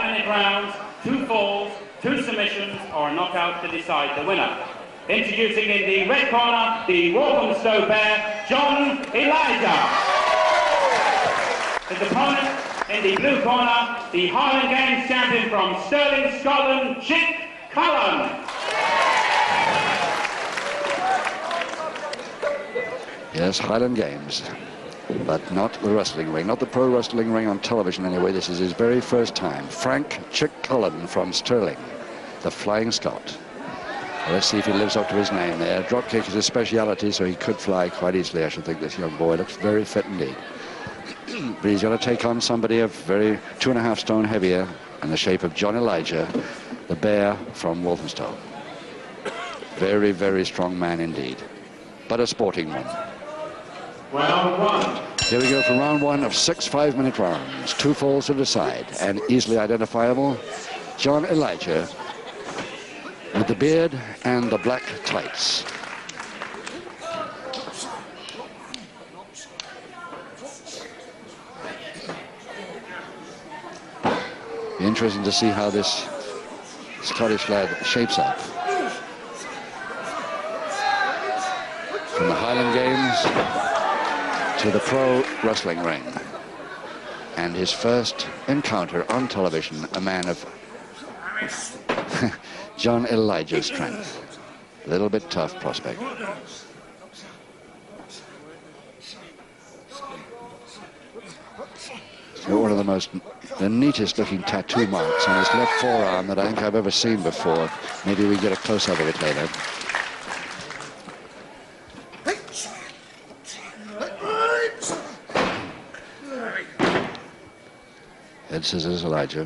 5-minute rounds, 2 falls, 2 submissions, or a knockout to decide the winner. Introducing in the red corner, the Walthamstow bear, John Elijah. His opponent in the blue corner, the Highland Games champion from Stirling, Scotland, Chic, Cullen. Yes, Highland Games, but not the wrestling ring, not the pro wrestling ring on television anyway. This is his very first time. Frank Chic Cullen from Stirling, the Flying Scot. Well, let's see if he lives up to his name there. Dropkick is his speciality, so he could fly quite easily, I should think. This young boy looks very fit indeed. But he's got to take on somebody of very 2.5 stone heavier in the shape of John Elijah, the bear from Walthamstow. Very, very strong man indeed, but a sporting one. Round 1. Here we go for round 1 of 6 5-minute rounds. 2 falls to decide, and easily identifiable, John Elijah with the beard and the black tights. Be interesting to see how this Scottish lad shapes up. From the Highland Games to the pro wrestling ring. And his first encounter on television, a man of John Elijah's strength. A little bit tough prospect. So one of the neatest looking tattoo marks on his left forearm that I think I've ever seen before. Maybe we get a close-up of it later. Head scissors, Elijah.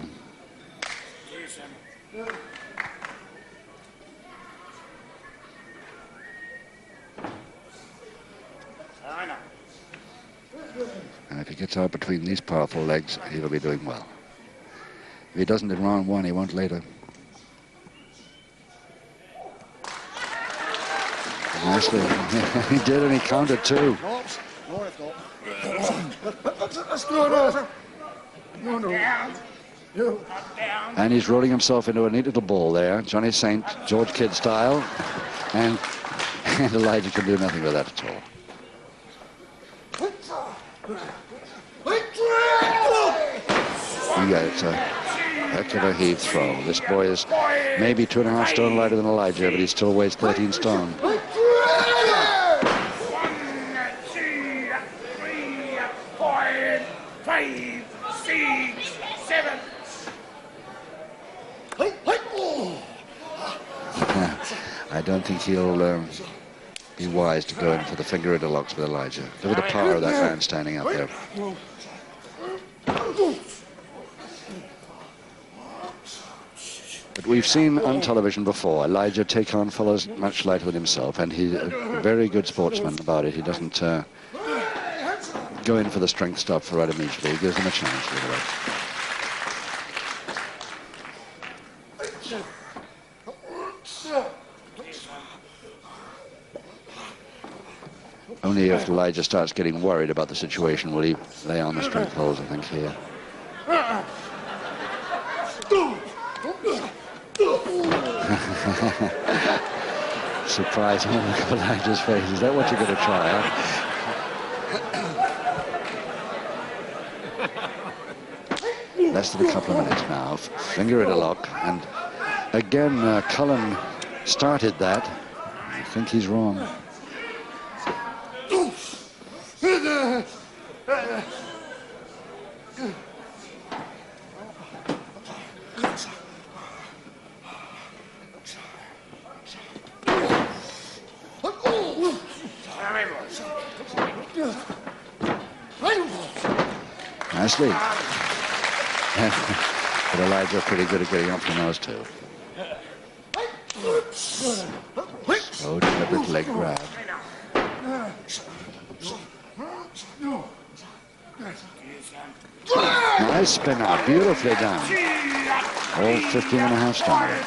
And if he gets out between these powerful legs, he'll be doing well. If he doesn't in round 1, he won't later. Nicely. He did, and he counted too. And he's rolling himself into a neat little ball there, Johnny Saint, George Kidd style, and Elijah can do nothing with that at all. It's a heck of a heave throw. This boy is maybe 2.5 stone lighter than Elijah, but he still weighs 13 stone. 1, 2, 3, 4, 5, 6, 7. I don't think he'll be wise to go in for the finger interlocks with Elijah. Look at the power of that man standing up there. But we've seen on television before Elijah take on fellows much lighter than himself, and he's a very good sportsman about it. He doesn't go in for the strength stuff right immediately. He gives them a chance. Only if Elijah starts getting worried about the situation will he lay on the strength holds, I think, here. Surprise! Oh, look at Elijah's face. Is that what you're going to try, huh? Less than a couple of minutes now. Finger interlock, and again Cullen started that. I think he's wrong. Nicely. But Elijah's pretty good at getting up from those two. Slow, deliberate leg grab. Nice spin out, beautifully done. All 15.5 stone.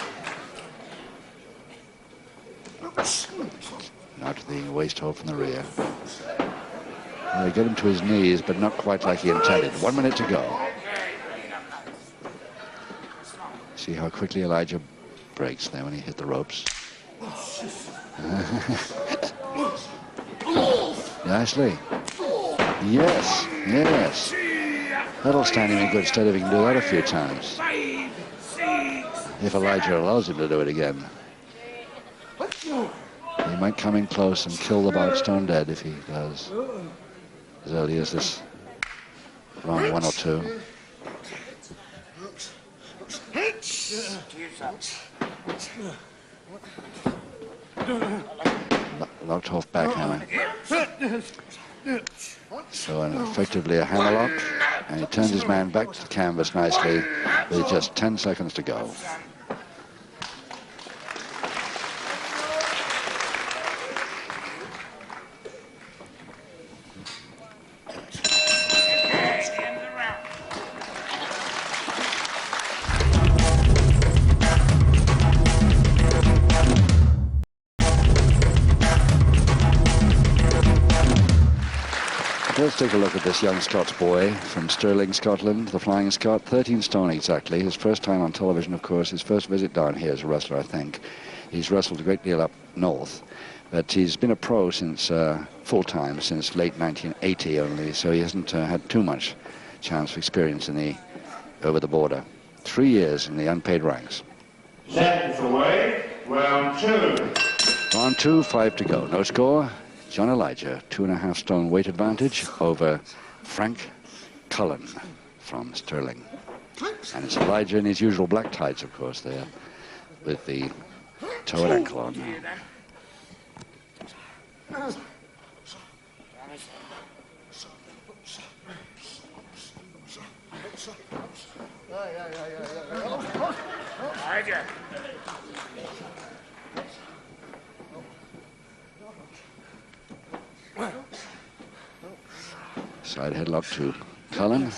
Now to the waist hold from the rear. They get him to his knees, but not quite like he intended. 1 minute to go. See how quickly Elijah breaks there when he hit the ropes. Nicely. Yes, yes. That'll stand him in good stead if he can do that a few times. If Elijah allows him to do it again. He might come in close and kill the bout stone dead if he does. As early as this round 1 or 2. Locked off backhammer. So effectively a hammerlock, and he turns his man back to the canvas nicely with just 10 seconds to go. Let's take a look at this young Scots boy from Stirling, Scotland, the Flying Scot, 13 stone exactly. His first time on television, of course, his first visit down here as a wrestler, I think. He's wrestled a great deal up north, but he's been a pro since full-time since late 1980 only, so he hasn't had too much chance of experience in the over the border. 3 years in the unpaid ranks. Seconds away, round 2. Round 2, 5 to go. No score. John Elijah, 2.5 stone weight advantage over Frank Cullen from Stirling. And it's Elijah in his usual black tights, of course, there, with the toe and ankle on now. Side headlock to Cullen.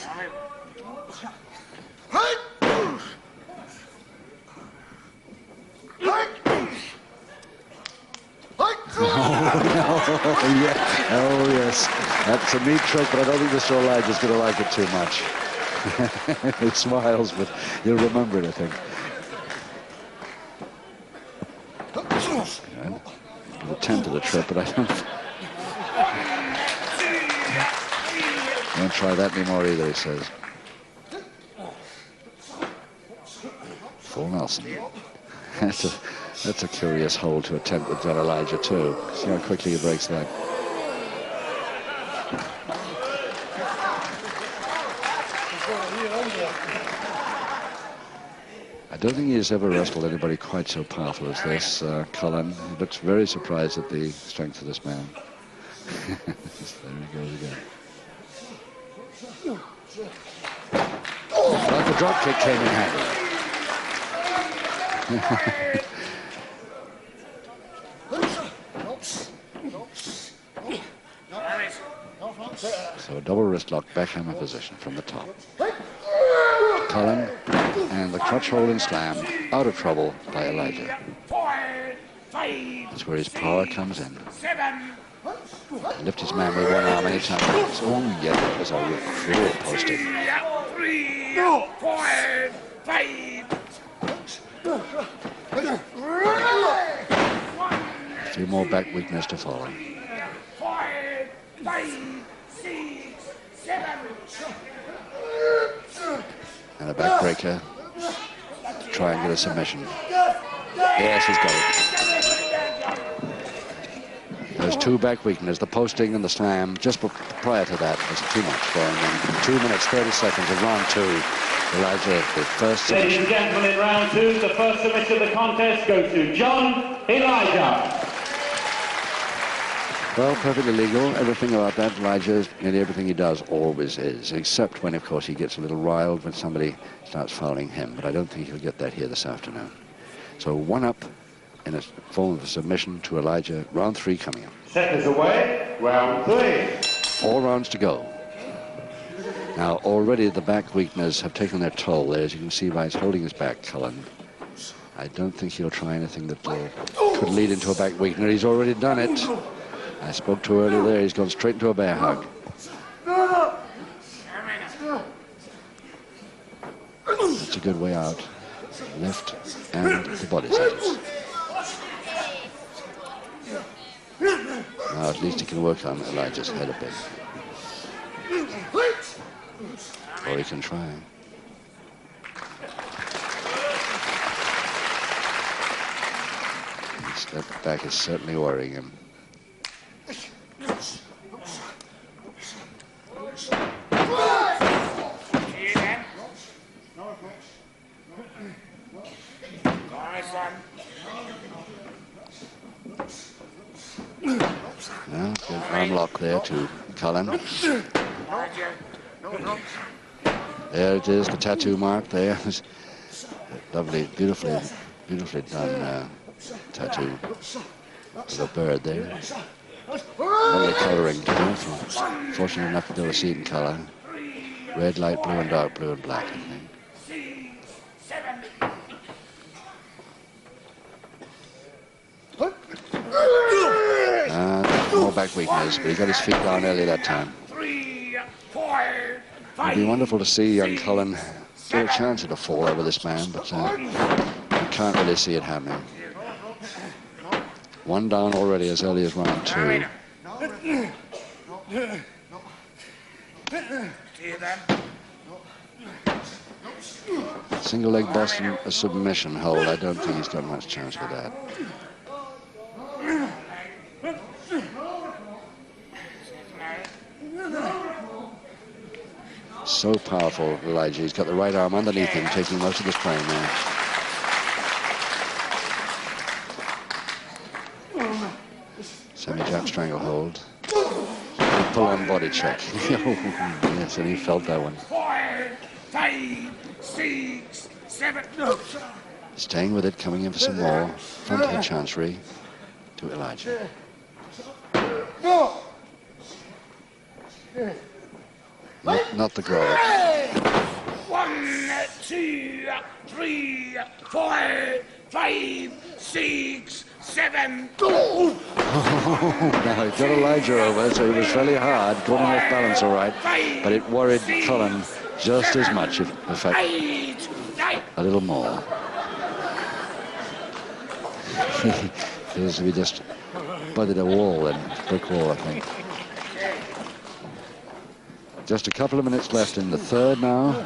Oh, yes. That's a neat trick, but I don't think Mr. Elijah's going to like it too much. He smiles, but he'll remember it, I think. He'll attend to the trip, but I don't try that anymore either, he says. Full Nelson. That's a curious hold to attempt with John Elijah, too. See how quickly he breaks that. I don't think he has ever wrestled anybody quite so powerful as this, Cullen. He looks very surprised at the strength of this man. There he goes again. But the drop kick came in handy. So a double wrist lock backhammer position from the top. Cullen and the crutch hold and slam, out of trouble by Elijah. That's where his power comes in. Lift his man with one arm anytime. Oh, yeah, that was a real cruel posting. 3, 4, 5. 3 more back weakness to follow. 4, 5, 6, 7. And a backbreaker to try and get a submission. Yes, he's got it. Those 2 back weaknesses, the posting and the slam, just prior to that was too much for him. And 2 minutes, 30 seconds of round 2. Elijah, the first submission. Ladies and gentlemen, in round 2, the first submission of the contest goes to John Elijah. Well, perfectly legal. Everything about that, Elijah, nearly everything he does always is, except when, of course, he gets a little riled when somebody starts fouling him. But I don't think he'll get that here this afternoon. So 1 up in a form of a submission to Elijah. Round 3 coming up. Seconds away, round 3. 4 rounds to go. Now, already the back weaknesses have taken their toll there, as you can see by his holding his back, Cullen. I don't think he'll try anything that could lead into a back weakness. He's already done it. I spoke too early there. He's gone straight into a bear hug. That's a good way out. left and the body centers. Now at least he can work on Elijah's head a bit. Or he can try. His step back is certainly worrying him. Well, good arm lock there to Cullen. There it is, the tattoo mark there. Lovely, beautifully done tattoo with a bird there. Lovely colouring too. Fortunate enough to be able to see it in colour. Red, light blue, and dark blue and black, I think. More back weakness, but he got his feet down early that time. It'd be wonderful to see young Cullen get a chance at a fall over this man, but you can't really see it happening. One down already as early as round 2. Single leg Boston a submission hold. I don't think he's got much chance with that. So powerful, Elijah. He's got the right arm underneath him, taking most of the strain there. Semi-jump stranglehold. Pull-on body check. Yes, and he felt that one. 4, 5, 6, 7. Staying with it, coming in for some more. Front head chancery to Elijah. Not the grove. 1, 2, 3, 4, 5, 6, 7. Now he got Elijah over, so he was fairly hard, got him off balance all right, but it worried Cullen just as much, in fact, a little more. He feels to be just butted a wall then, brick wall, I think. Just a couple of minutes left in the third now.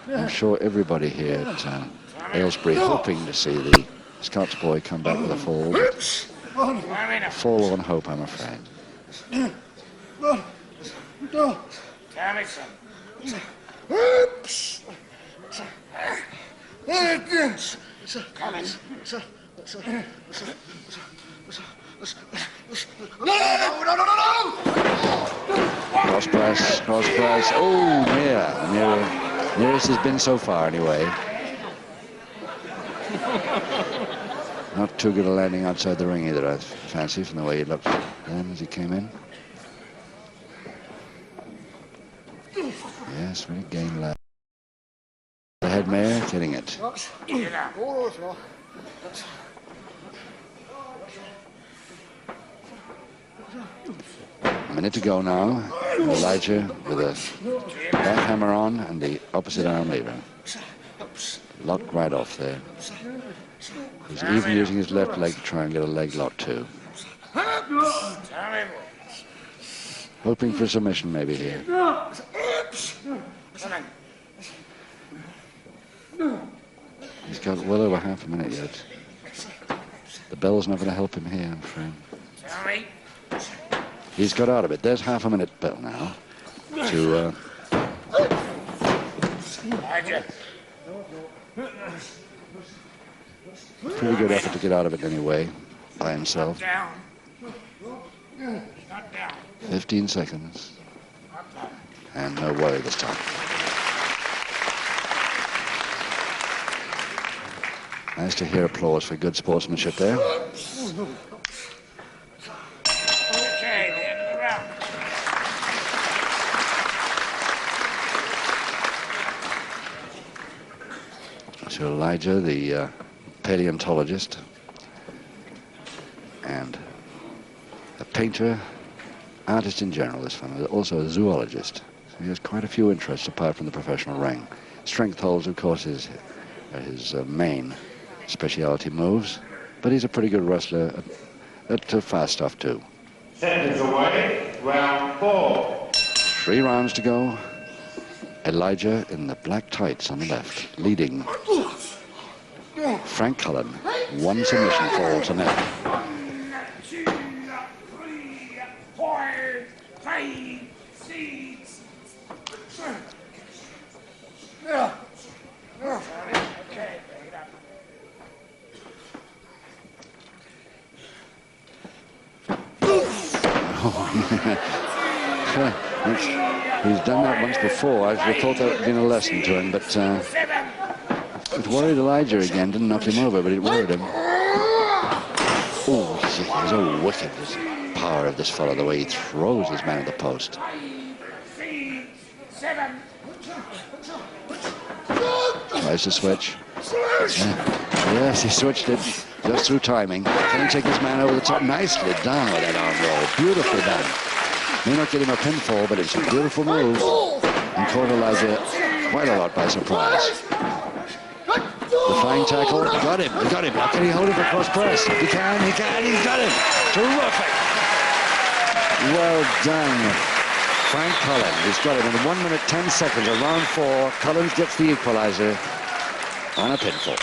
I'm sure everybody here at Aylesbury hoping to see the Scots boy come back with a fall. A forlorn hope, I'm afraid. Cross press, cross press. Oh, nearest has been so far anyway. Not too good a landing outside the ring either, I fancy, from the way he looked then as he came in. Yes, really game left. The head mare getting it. A minute to go now. Elijah with a back hammer on and the opposite arm lever. Locked right off there. He's even using his left leg to try and get a leg lock too. Hoping for submission maybe here. He's got well over half a minute yet. The bell's not going to help him here, I'm afraid. He's got out of it. There's half a minute bell now to pretty good effort to get out of it anyway by himself. 15 seconds and no worry this time. Nice to hear applause for good sportsmanship there. So Elijah, the paleontologist and a painter, artist in general, this fellow, also a zoologist. He has quite a few interests apart from the professional ring. Strength holds, of course, is his main specialty moves, but he's a pretty good wrestler at fast stuff too. Seconds away, round 4. 3 rounds to go. Elijah in the black tights on the left, leading Frank Cullen. 1 submission fall to net. 1, 2, 3, 4, 5, 6. Okay, pick it up. He's done that once before. I thought that had been a lesson to him, but it worried Elijah again. Didn't knock him over, but it worried him. Oh, he's so wicked, this power of this fellow, the way he throws his man at the post. 5, 6, 7. Tries to switch. Yes, he switched it just through timing. Can he take his man over the top? Nicely done with that arm roll. Beautifully done. May not get him a pinfall, but it's a beautiful move. And caught Elijah quite a lot by surprise. The flying tackle, got him, he got him. How can he hold him for cross press? He can, he's got him. Terrific. Well done. Frank Cullen, he's got him in 1 minute 10 seconds of round 4. Cullen gets the equalizer on a pinfall.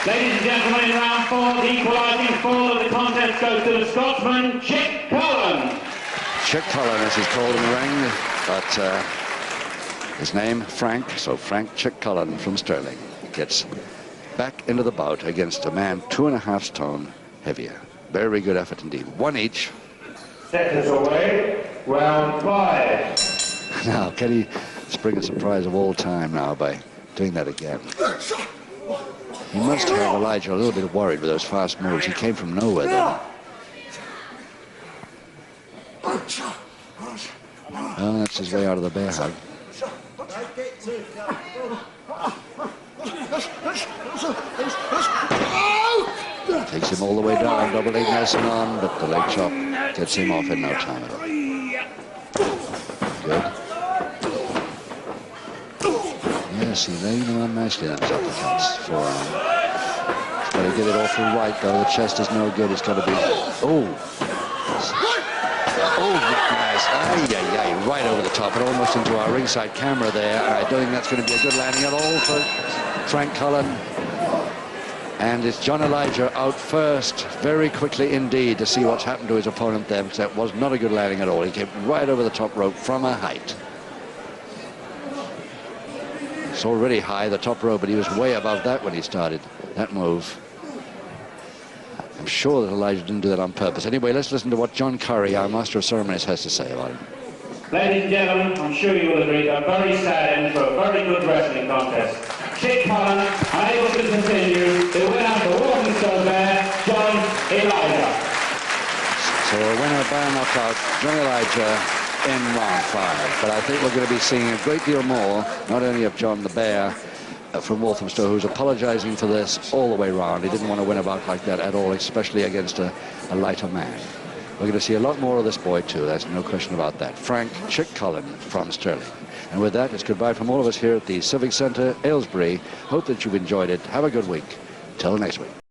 Ladies and gentlemen, in round 4, the equalising fall of the contest goes to the Scotsman, Chic Cullen. Chic Cullen, as he's called in the ring, but his name, Frank, so Frank Chic Cullen from Stirling gets back into the bout against a man 2.5 stone heavier. Very good effort indeed. 1 each. Seconds away, round 5. Now, can he spring a surprise of all time now by doing that again? He must have Elijah a little bit worried with those fast moves. He came from nowhere then. Well, that's his way out of the bear hug. Takes him all the way down, double leg Nelson on, but the leg chop gets him off in no time at all. Good. Yes, he laid him on nicely, those uppercuts. Forearm. He's got to get it awful right, though. The chest is no good. It's got to be... Oh! Oh, nice. Ay, ay, ay. Right over the top and almost into our ringside camera there. I don't think that's going to be a good landing at all for Frank Cullen. And it's John Elijah out first, very quickly indeed, to see what's happened to his opponent there, because that was not a good landing at all. He came right over the top rope from a height. It's already high, the top rope, but he was way above that when he started that move. I'm sure that Elijah didn't do that on purpose. Anyway, let's listen to what John Curry, our Master of Ceremonies, has to say about him. Ladies and gentlemen, I'm sure you will agree, a very sad end for a very good wrestling contest. Chic Cullen, unable to continue, the winner of the Walking Stone Bear, John Elijah. So a winner by knockout, John Elijah in round 5. But I think we're going to be seeing a great deal more, not only of John the Bear from Walthamstow, who's apologizing for this all the way round. He didn't want to win a bout like that at all, especially against a lighter man. We're going to see a lot more of this boy too, there's no question about that. Frank Chic Cullen from Stirling. And with that, it's goodbye from all of us here at the Civic Centre, Aylesbury. Hope that you've enjoyed it. Have a good week. Till next week.